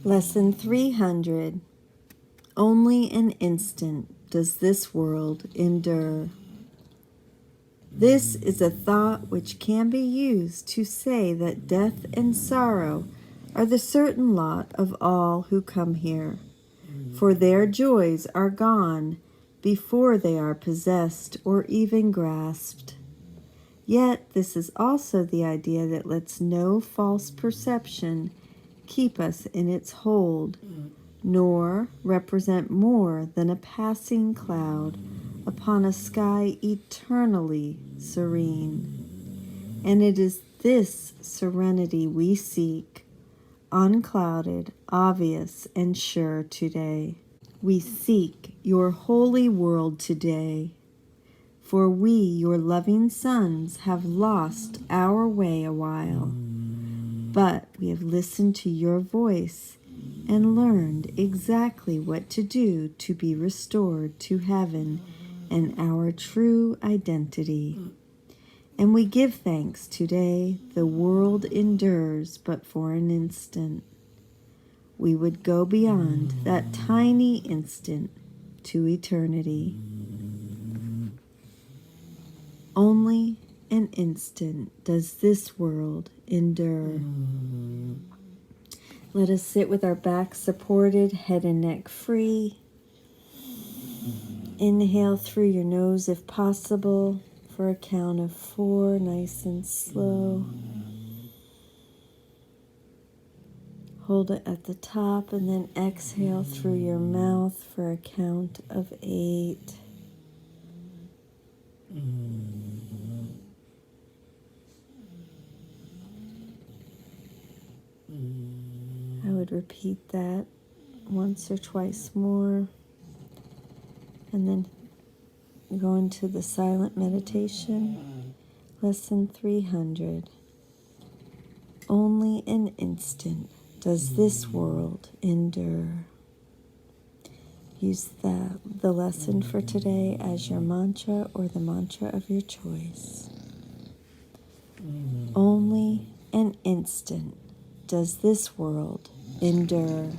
Lesson 300. Only an instant does this world endure. This is a thought which can be used to say that death and sorrow are the certain lot of all who come here, for their joys are gone before they are possessed or even grasped. Yet this is also the idea that lets no false perception keep us in its hold, nor represent more than a passing cloud upon a sky eternally serene. And it is this serenity we seek, unclouded, obvious, and sure today. We seek your holy world today, for we, your loving sons, have lost our way a while, but we have listened to your voice and learned exactly what to do to be restored to heaven and our true identity. And we give thanks today. The world endures but for an instant. We would go beyond that tiny instant to eternity. Only an instant does this world endure. Let us sit with our backs supported, head and neck free. Inhale through your nose if possible for a count of 4, nice and slow. Hold it at the top and then exhale through your mouth for a count of 8. I would repeat that once or twice more, and then go into the silent meditation. Lesson 300. Only an instant does this world endure. Use the lesson for today as your mantra or the mantra of your choice. Only an instant does this world endure.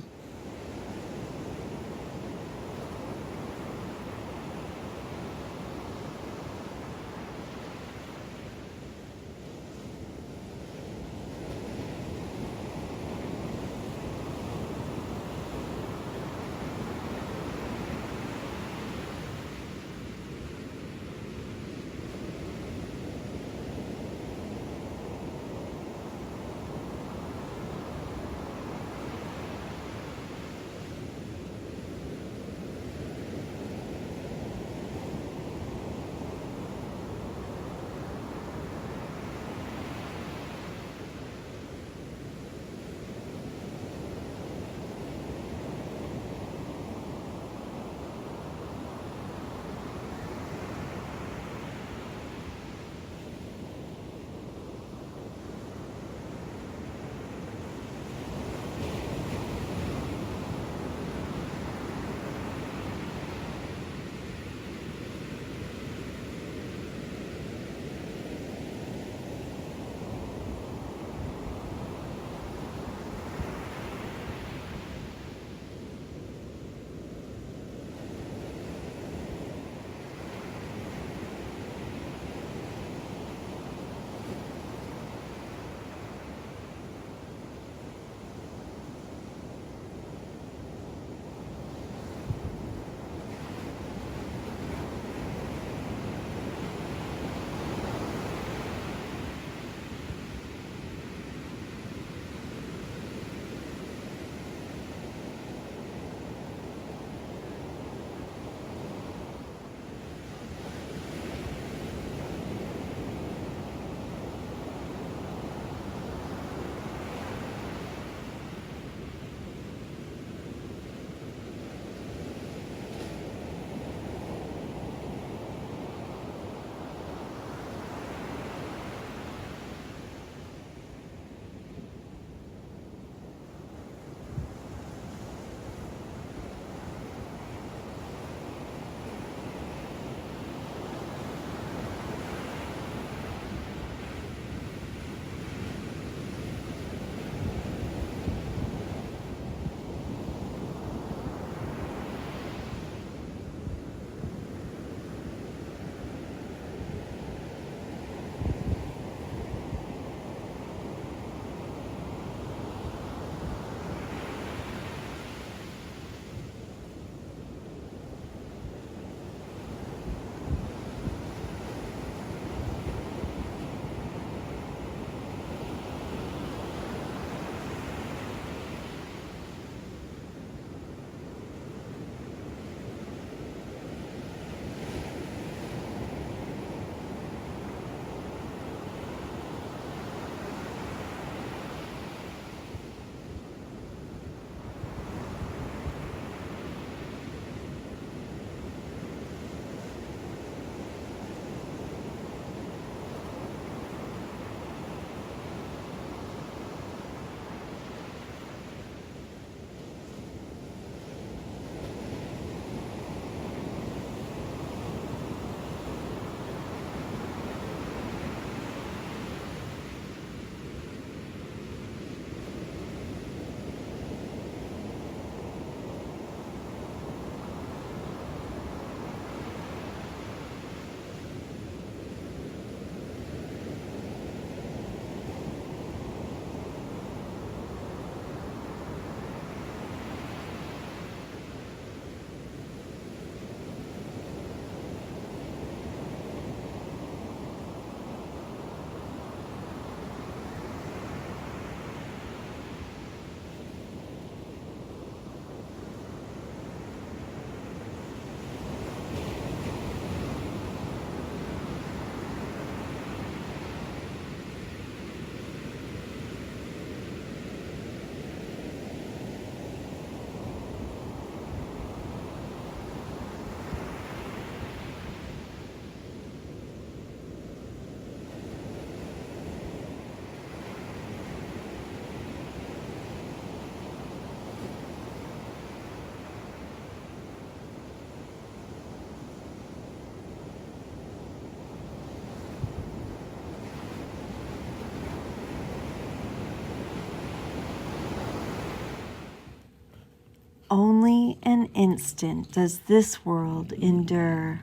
Only an instant does this world endure.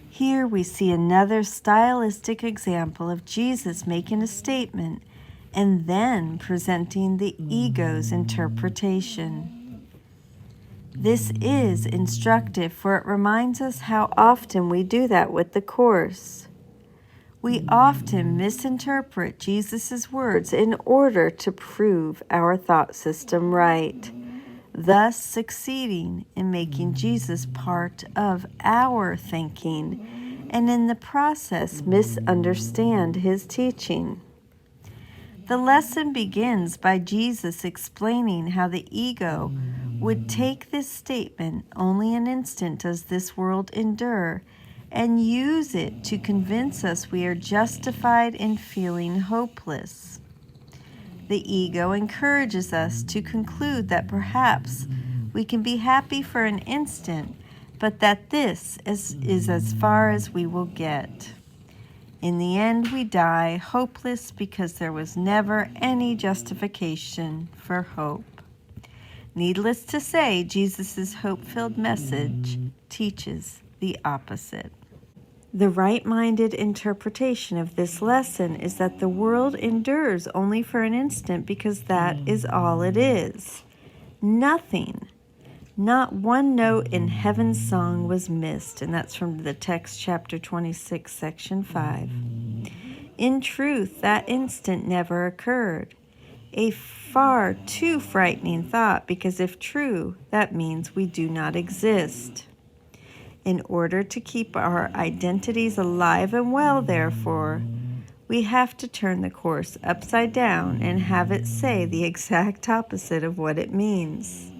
Here we see another stylistic example of Jesus making a statement and then presenting the ego's interpretation. This is instructive, for it reminds us how often we do that with the Course. We often misinterpret Jesus' words in order to prove our thought system right, thus succeeding in making Jesus part of our thinking, and in the process misunderstand his teaching. The lesson begins by Jesus explaining how the ego would take this statement, "Only an instant does this world endure," and use it to convince us we are justified in feeling hopeless. The ego encourages us to conclude that perhaps we can be happy for an instant, but that this is as far as we will get. In the end, we die hopeless because there was never any justification for hope. Needless to say, Jesus' hope-filled message teaches the opposite. The right-minded interpretation of this lesson is that the world endures only for an instant because that is all it is. Nothing. Not one note in heaven's song was missed, and that's from the text, chapter 26, section 5. In truth, that instant never occurred. A far too frightening thought, because if true, that means we do not exist. In order to keep our identities alive and well, therefore, we have to turn the Course upside down and have it say the exact opposite of what it means.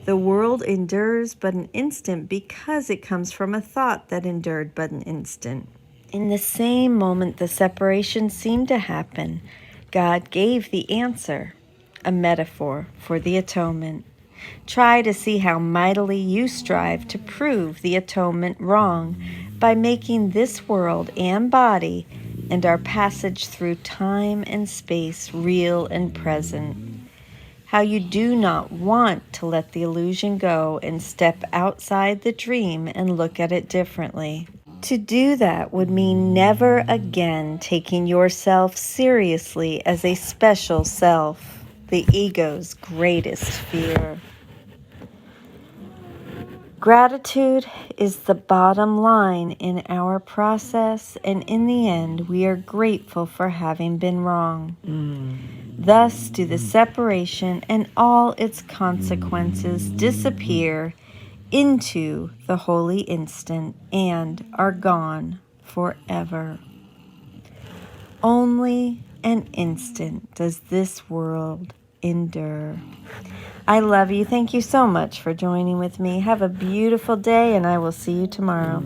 The world endures but an instant because it comes from a thought that endured but an instant. In the same moment the separation seemed to happen, God gave the answer, a metaphor for the atonement. Try to see how mightily you strive to prove the atonement wrong by making this world and body and our passage through time and space real and present. How you do not want to let the illusion go and step outside the dream and look at it differently. To do that would mean never again taking yourself seriously as a special self, the ego's greatest fear. Gratitude is the bottom line in our process, and in the end, we are grateful for having been wrong. Thus do the separation and all its consequences disappear into the holy instant and are gone forever. Only an instant does this world endure. I love you. Thank you so much for joining with me. Have a beautiful day, and I will see you tomorrow.